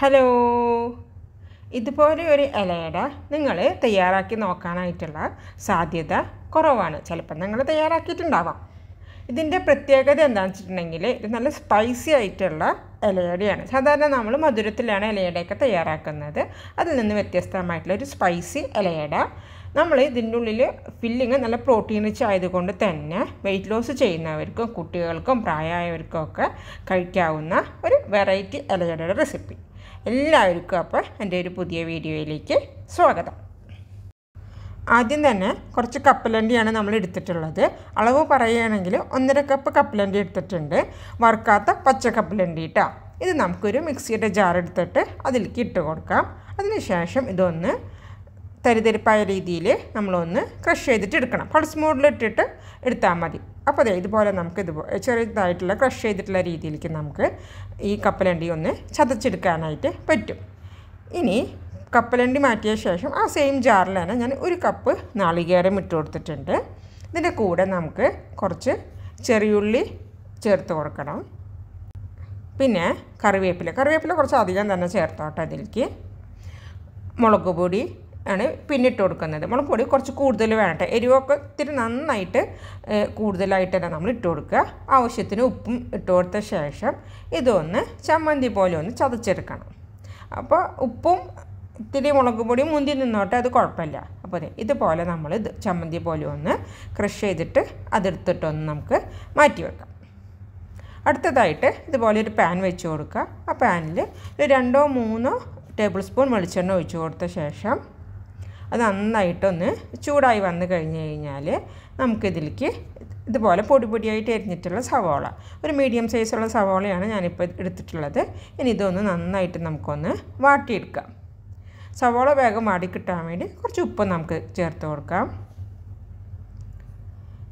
Hello, ഇതുപോലെ ഒരു ഇലയട നിങ്ങൾ തയ്യാറാക്കി നോക്കാനായിട്ടുള്ള സാധ്യത കുറവാണ്. ചിലപ്പോൾ നിങ്ങൾ തയ്യാറാക്കിയിട്ടുണ്ടാവാം. ഇതിൻ്റെ പ്രത്യേകത എന്താണെന്ന് വെച്ചിട്ടുണ്ടെങ്കിൽ ഇത് നല്ല സ്പൈസി ആയിട്ടുള്ള ഇലയടയാണ്. സാധാരണ നമ്മൾ മധുരത്തിലാണ് ഇലയടയൊക്കെ തയ്യാറാക്കുന്നത്. അതിൽ നിന്ന് വ്യത്യസ്തമായിട്ടുള്ള ഒരു സ്പൈസി ഇലയട. നമ്മൾ ഇതിൻ്റെ ഉള്ളിൽ ഫില്ലിങ് നല്ല പ്രോട്ടീൻ റിച്ച് ആയതുകൊണ്ട് തന്നെ വെയിറ്റ് ലോസ് ചെയ്യുന്നവർക്കും കുട്ടികൾക്കും പ്രായമായവർക്കും ഒക്കെ കഴിക്കാവുന്ന ഒരു വെറൈറ്റി ഇലയടയുടെ റെസിപ്പി. എല്ലാവർക്കും അപ്പോൾ എൻ്റെ ഒരു പുതിയ വീഡിയോയിലേക്ക് സ്വാഗതം. ആദ്യം തന്നെ കുറച്ച് കപ്പലണ്ടിയാണ് നമ്മൾ എടുത്തിട്ടുള്ളത്. അളവ് പറയുകയാണെങ്കിൽ 1.5 കപ്പ് കപ്പലണ്ടി എടുത്തിട്ടുണ്ട്. വറുക്കാത്ത പച്ച കപ്പലണ്ടി കേട്ടോ. ഇത് നമുക്കൊരു മിക്സിയുടെ ജാർ എടുത്തിട്ട് അതിലേക്ക് ഇട്ട് കൊടുക്കാം. അതിനുശേഷം ഇതൊന്ന് തരിതരിപ്പായ രീതിയിൽ നമ്മളൊന്ന് ക്രഷ് ചെയ്തിട്ട് എടുക്കണം. പൾസ് മോഡിലിട്ടിട്ട് എടുത്താൽ മതി. അപ്പോൾ അതെ ഇതുപോലെ നമുക്ക് ചെറുതായിട്ടുള്ള ക്രഷ് ചെയ്തിട്ടുള്ള രീതിയിലേക്ക് നമുക്ക് ഈ കപ്പലണ്ടി ഒന്ന് ചതച്ചെടുക്കാനായിട്ട് പറ്റും. ഇനി കപ്പലണ്ടി മാറ്റിയ ശേഷം ആ സെയിം ജാറിൽ തന്നെ ഞാൻ 1 കപ്പ് നാളികേരം ഇട്ട് കൊടുത്തിട്ടുണ്ട്. ഇതിൻ്റെ കൂടെ നമുക്ക് കുറച്ച് ചെറിയുള്ളി ചേർത്ത് കൊടുക്കണം. പിന്നെ കറിവേപ്പില കുറച്ച് അധികം തന്നെ ചേർത്തോട്ടെ. അതിലേക്ക് മുളക് പൊടി ആണ് പിന്നിട്ട് കൊടുക്കുന്നത്. മുളക് പൊടി കുറച്ച് കൂടുതൽ വേണം. എരിവൊക്കെ ഇത്തിരി നന്നായിട്ട് കൂടുതലായിട്ട് തന്നെ നമ്മൾ ഇട്ട് കൊടുക്കുക. ആവശ്യത്തിന് ഉപ്പും ഇട്ട് കൊടുത്ത ശേഷം ഇതൊന്ന് ചമ്മന്തി പോലെ ഒന്ന് ചതച്ചെടുക്കണം. അപ്പോൾ ഉപ്പും ഇത്തിരി മുളക് പൊടിയും മുന്തി നിന്നോട്ടെ, അത് കുഴപ്പമില്ല. അപ്പോൾ അതെ ഇതുപോലെ നമ്മൾ ചമ്മന്തി പോലെ ഒന്ന് ക്രഷ് ചെയ്തിട്ട് അതെടുത്തിട്ടൊന്ന് നമുക്ക് മാറ്റി വെക്കാം. അടുത്തതായിട്ട് ഇതുപോലെ ഒരു പാൻ വെച്ച് കൊടുക്കുക. ആ പാനിൽ ഒരു 2-3 ടേബിൾ സ്പൂൺ വെളിച്ചെണ്ണ ഒഴിച്ച് കൊടുത്ത ശേഷം അത് നന്നായിട്ടൊന്ന് ചൂടായി വന്നു കഴിഞ്ഞ് കഴിഞ്ഞാൽ നമുക്കിതിലേക്ക് ഇതുപോലെ പൊടിയായിട്ട് എരിഞ്ഞിട്ടുള്ള സവാള, ഒരു മീഡിയം സൈസുള്ള സവാളയാണ് ഞാനിപ്പോൾ എടുത്തിട്ടുള്ളത്. ഇനി ഇതൊന്ന് നന്നായിട്ട് നമുക്കൊന്ന് വാട്ടിയെടുക്കാം. സവാള വേഗം വാടി കിട്ടാൻ വേണ്ടി കുറച്ച് ഉപ്പ് നമുക്ക് ചേർത്ത് കൊടുക്കാം.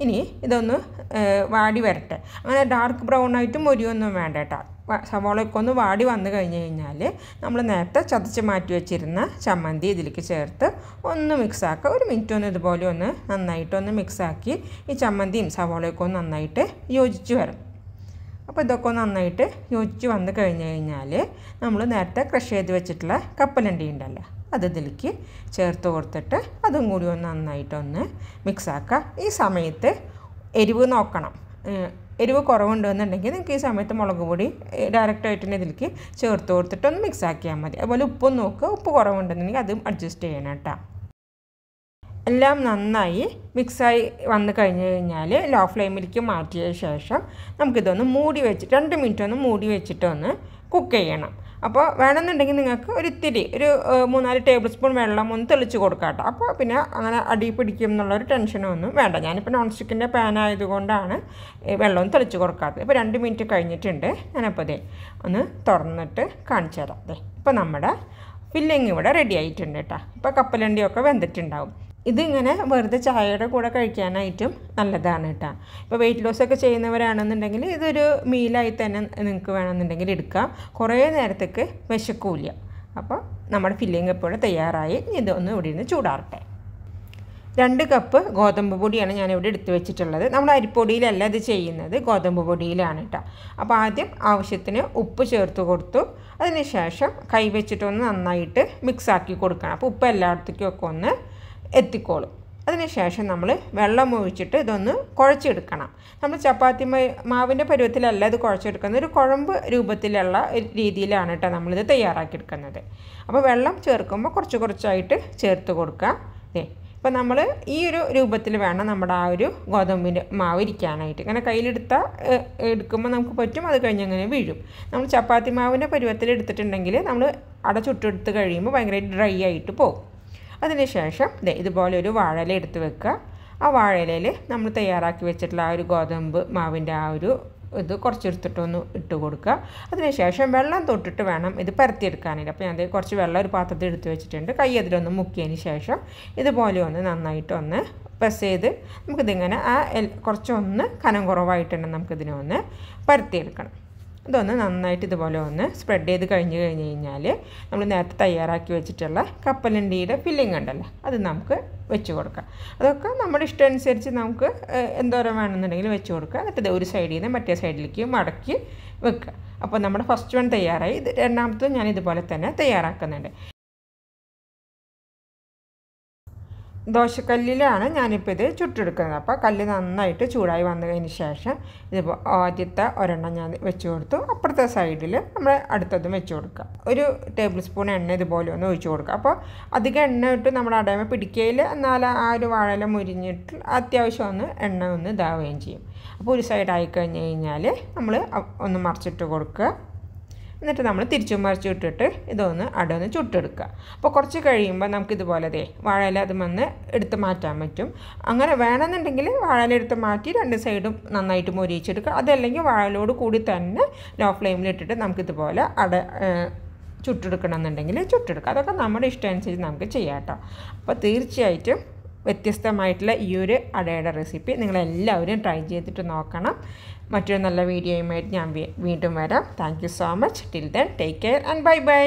ഇനി ഇതൊന്ന് വാടി വരട്ടെ. അങ്ങനെ ഡാർക്ക് ബ്രൗൺ ആയിട്ടും മൊരിയൊന്നും വേണ്ട കേട്ടോ. സവാളയൊക്കെ ഒന്ന് വാടി വന്നു കഴിഞ്ഞ് കഴിഞ്ഞാൽ നമ്മൾ നേരത്തെ ചതച്ച് മാറ്റി വെച്ചിരുന്ന ചമ്മന്തി ഇതിലേക്ക് ചേർത്ത് ഒന്ന് മിക്സാക്കുക. 1 മിനിറ്റ് ഒന്ന് ഇതുപോലെ ഒന്ന് നന്നായിട്ടൊന്ന് മിക്സാക്കി ഈ ചമ്മന്തിയും സവാളയൊക്കെ ഒന്ന് നന്നായിട്ട് യോജിച്ച് വരണം. അപ്പോൾ ഇതൊക്കെ നന്നായിട്ട് യോജിച്ച് വന്നു കഴിഞ്ഞ് കഴിഞ്ഞാൽ നമ്മൾ നേരത്തെ ക്രഷ് ചെയ്ത് വെച്ചിട്ടുള്ള കപ്പലണ്ടി ഉണ്ടല്ലോ അത് ഇതിലേക്ക് ചേർത്ത് കൊടുത്തിട്ട് അതും കൂടി ഒന്ന് നന്നായിട്ടൊന്ന് മിക്സാക്കുക. ഈ സമയത്ത് എരിവ് നോക്കണം. എരിവ് കുറവുണ്ടെന്നുണ്ടെങ്കിൽ നിങ്ങൾക്ക് ഈ സമയത്ത് മുളക് പൊടി ഡയറക്റ്റായിട്ട് തന്നെ ഇതിലേക്ക് ചേർത്ത് കൊടുത്തിട്ട് ഒന്ന് മിക്സ് ആക്കിയാൽ മതി. അതുപോലെ ഉപ്പും നോക്കുക. ഉപ്പ് കുറവുണ്ടെന്നുണ്ടെങ്കിൽ അതും അഡ്ജസ്റ്റ് ചെയ്യണം കേട്ടോ. എല്ലാം നന്നായി മിക്സായി വന്നു കഴിഞ്ഞ് കഴിഞ്ഞാൽ ലോ ഫ്ലെയിമിലേക്ക് മാറ്റിയ ശേഷം നമുക്കിതൊന്ന് മൂടി വെച്ച് 2 മിനിറ്റ് ഒന്ന് മൂടി വെച്ചിട്ടൊന്ന് കുക്ക് ചെയ്യണം. അപ്പോൾ വേണമെന്നുണ്ടെങ്കിൽ നിങ്ങൾക്ക് ഒരു 3-4 ടേബിൾ സ്പൂൺ വെള്ളം ഒന്ന് തെളിച്ച് കൊടുക്കാം കേട്ടോ. അപ്പോൾ പിന്നെ അങ്ങനെ അടി പിടിക്കും എന്നുള്ളൊരു ടെൻഷനൊന്നും വേണ്ട. ഞാനിപ്പോൾ നോൺ സ്റ്റിക്കിൻ്റെ പാൻ ആയതുകൊണ്ടാണ് വെള്ളം തെളിച്ച് കൊടുക്കാത്തത്. ഇപ്പോൾ 2 മിനിറ്റ് കഴിഞ്ഞിട്ടുണ്ട്. ഞാനപ്പോൾ അതെ ഒന്ന് തുറന്നിട്ട് കാണിച്ചു തരാം. അതെ ഇപ്പോൾ നമ്മുടെ ഫില്ലിങ് ഇവിടെ റെഡി ആയിട്ടുണ്ട് കേട്ടോ. ഇപ്പോൾ കപ്പലണ്ടിയൊക്കെ വെന്തിട്ടുണ്ടാവും. ഇതിങ്ങനെ വെറുതെ ചായയുടെ കൂടെ കഴിക്കാനായിട്ടും നല്ലതാണ് കേട്ടോ. ഇപ്പോൾ വെയിറ്റ് ലോസൊക്കെ ചെയ്യുന്നവരാണെന്നുണ്ടെങ്കിൽ ഇതൊരു മീലായി തന്നെ നിങ്ങൾക്ക് വേണമെന്നുണ്ടെങ്കിൽ എടുക്കാം. കുറേ നേരത്തേക്ക് വിശക്കൂല. അപ്പോൾ നമ്മുടെ ഫില്ലിങ് എപ്പോഴും തയ്യാറായി. ഇതൊന്ന് ഇവിടെ നിന്ന് ചൂടാറട്ടെ. 2 കപ്പ് ഗോതമ്പ് പൊടിയാണ് ഞാനിവിടെ എടുത്ത് വെച്ചിട്ടുള്ളത്. നമ്മൾ അരിപ്പൊടിയിലല്ല ഇത് ചെയ്യുന്നത്, ഗോതമ്പ് പൊടിയിലാണ് കേട്ടോ. അപ്പോൾ ആദ്യം ആവശ്യത്തിന് ഉപ്പ് ചേർത്ത് കൊടുത്തു. അതിന് ശേഷം കൈ വെച്ചിട്ടൊന്ന് നന്നായിട്ട് മിക്സാക്കി കൊടുക്കണം. അപ്പോൾ ഉപ്പ് എല്ലായിടത്തേക്കും ഒക്കെ ഒന്ന് എത്തിക്കോളും. അതിനുശേഷം നമ്മൾ വെള്ളം ഒഴിച്ചിട്ട് ഇതൊന്ന് കുഴച്ചെടുക്കണം. നമ്മൾ ചപ്പാത്തി മാവിൻ്റെ പരുവത്തിലല്ല ഇത് കുഴച്ചെടുക്കുന്നത്, ഒരു കുഴമ്പ് രൂപത്തിലുള്ള രീതിയിലാണ് കേട്ടോ നമ്മളിത് തയ്യാറാക്കിയെടുക്കുന്നത്. അപ്പോൾ വെള്ളം ചേർക്കുമ്പോൾ കുറച്ചായിട്ട് ചേർത്ത് കൊടുക്കുക. ഇപ്പോൾ നമ്മൾ ഈ ഒരു രൂപത്തിൽ വേണം നമ്മുടെ ആ ഒരു ഗോതമ്പിൻ്റെ മാവ് ഇരിക്കാനായിട്ട്. ഇങ്ങനെ എടുക്കുമ്പോൾ നമുക്ക് പറ്റും, അത് കഴിഞ്ഞ് അങ്ങനെ വീഴും. നമ്മൾ ചപ്പാത്തി മാവിൻ്റെ പരുവത്തിൽ എടുത്തിട്ടുണ്ടെങ്കിൽ നമ്മൾ അട ചുട്ടെടുത്ത് കഴിയുമ്പോൾ ഭയങ്കര ഡ്രൈ ആയിട്ട് പോകും. അതിനുശേഷം ഇതുപോലെ ഒരു വാഴയില എടുത്ത് വെക്കുക. ആ വാഴയിലയിൽ നമ്മൾ തയ്യാറാക്കി വെച്ചിട്ടുള്ള ആ ഒരു ഗോതമ്പ് മാവിൻ്റെ ആ ഒരു ഇത് കുറച്ചെടുത്തിട്ടൊന്ന് ഇട്ട് കൊടുക്കുക. അതിനുശേഷം വെള്ളം തൊട്ടിട്ട് വേണം ഇത് പരത്തിയെടുക്കാനായിട്ട്. അപ്പോൾ ഞാൻ കുറച്ച് വെള്ളം ഒരു പാത്രത്തിൽ എടുത്ത് വെച്ചിട്ടുണ്ട്. കൈ അതിലൊന്ന് മുക്കിയതിന് ശേഷം ഇതുപോലെ ഒന്ന് നന്നായിട്ടൊന്ന് പ്രസ് ചെയ്ത് നമുക്കിതിങ്ങനെ കുറച്ചൊന്ന് കനം കുറവായിട്ടുണ്ടെങ്കിൽ നമുക്കിതിനെ ഒന്ന് പരത്തിയെടുക്കണം. ഇതൊന്ന് നന്നായിട്ട് ഇതുപോലെ ഒന്ന് സ്പ്രെഡ് ചെയ്ത് കഴിഞ്ഞ് കഴിഞ്ഞാൽ നമ്മൾ നേരത്തെ തയ്യാറാക്കി വെച്ചിട്ടുള്ള കപ്പലണ്ടിയുടെ ഫില്ലിംഗ് ഉണ്ടല്ലോ അത് നമുക്ക് വെച്ച് കൊടുക്കാം. അതൊക്കെ നമ്മുടെ ഇഷ്ടം അനുസരിച്ച് നമുക്ക് എന്തോരം വേണമെന്നുണ്ടെങ്കിൽ വെച്ച് കൊടുക്കുക. എന്നിട്ട് ഒരു സൈഡിൽ നിന്ന് മറ്റേ സൈഡിലേക്ക് മടക്കി വെക്കുക. അപ്പോൾ നമ്മുടെ ഫസ്റ്റ് വൺ തയ്യാറായി. രണ്ടാമത്തെ ഞാൻ ഇതുപോലെ തന്നെ തയ്യാറാക്കുന്നുണ്ട്. ദോശക്കല്ലിലാണ് ഞാനിപ്പോൾ ഇത് ചുട്ടെടുക്കുന്നത്. അപ്പോൾ കല്ല് നന്നായിട്ട് ചൂടായി വന്നതിന് ശേഷം ഇതിപ്പോൾ ആദ്യത്തെ ഒരെണ്ണം ഞാൻ വെച്ച് കൊടുത്തു. അപ്പുറത്തെ സൈഡിൽ നമ്മൾ അടുത്തതും വെച്ച് കൊടുക്കുക. ഒരു ടേബിൾ സ്പൂൺ എണ്ണ ഇതുപോലെ ഒന്ന് ഒഴിച്ച് കൊടുക്കുക. അപ്പോൾ അധികം എണ്ണ ഇട്ട് നമ്മൾ അടയമ പിടിക്കയിൽ, എന്നാൽ ആ ഒരു വാഴയില മുരിഞ്ഞിട്ട് അത്യാവശ്യം ഒന്ന് എണ്ണ ഒന്ന് ഇതാവുകയും ചെയ്യും. അപ്പോൾ ഒരു സൈഡ് ആയി കഴിഞ്ഞ് കഴിഞ്ഞാൽ നമ്മൾ ഒന്ന് മറിച്ചിട്ട് കൊടുക്കുക. എന്നിട്ട് നമ്മൾ തിരിച്ചും മറിച്ചും ഇട്ടിട്ട് ഇതൊന്ന് അടയൊന്ന് ചുട്ടെടുക്കുക. അപ്പോൾ കുറച്ച് കഴിയുമ്പോൾ നമുക്കിതുപോലെ വാഴയില അത് വന്ന് എടുത്ത് മാറ്റാൻ പറ്റും. അങ്ങനെ വേണമെന്നുണ്ടെങ്കിൽ വാഴയില എടുത്ത് മാറ്റി രണ്ട് സൈഡും നന്നായിട്ട് മൊരിയിച്ചെടുക്കുക. അതല്ലെങ്കിൽ വാഴയിലോട് കൂടി തന്നെ ലോ ഫ്ലെയിമിലിട്ടിട്ട് നമുക്കിതുപോലെ ചുട്ടെടുക്കണമെന്നുണ്ടെങ്കിൽ ചുട്ടെടുക്കുക. അതൊക്കെ നമ്മുടെ ഇഷ്ടം അനുസരിച്ച് നമുക്ക് ചെയ്യാം കേട്ടോ. അപ്പോൾ തീർച്ചയായിട്ടും വ്യത്യസ്തമായിട്ടുള്ള ഈ ഒരു അടയുടെ റെസിപ്പി നിങ്ങളെല്ലാവരും ട്രൈ ചെയ്തിട്ട് നോക്കണം. മറ്റൊരു നല്ല വീഡിയോയുമായിട്ട് ഞാൻ വീണ്ടും വരാം. Thank you so much. Till then take care and bye bye.